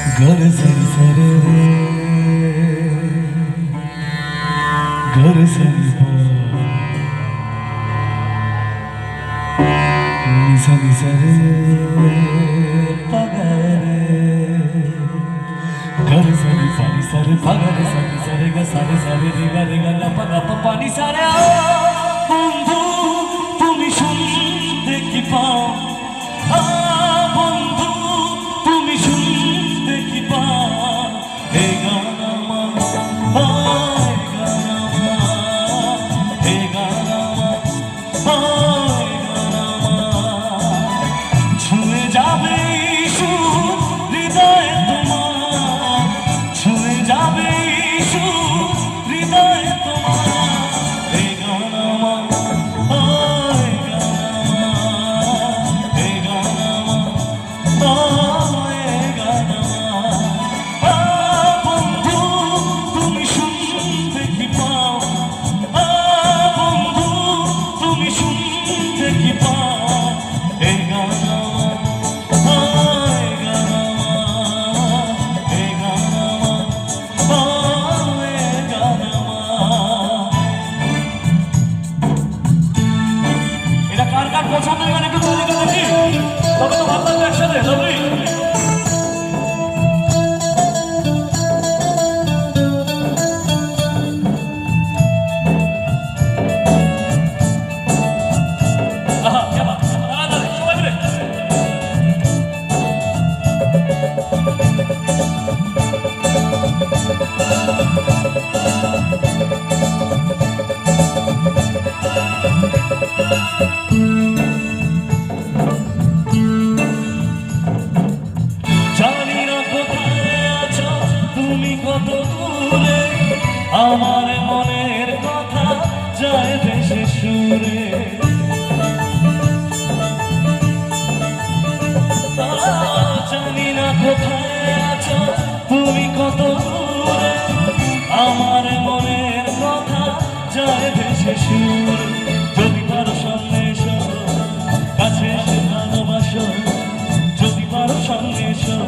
घर सरी सरे घर सरी निसा निसा रे पगरे घर सरी सरी सरे पगरे सरी सरे ग सरे सरे रे ग रे ग ला प ग प प नि सा रे बंधु তুমি শুনতে কি পাও বন্ধু তুমি শুনতে কি পাও হে গান আমার হে গান আমার হে গান আমার ছুঁয়ে যাবে সুর হৃদয়ে তোমার ছুঁয়ে যাবে সুর হৃদয়ে তোমার হে গান আমার পছন্দ এখানে একটু তৈরি করে দেখি তবে তো ভালো লাগবে একসাথে তবেই আমার মনের কথা যায় ভেসে সুরে জানি না কোথায় আছো তুমি কত দূরে আমার মনের কথা যায় ভেসে সুরে যদি পারো সামনে এসো কাছে এসে ভালোবাসো যদি পারো সামনে এসো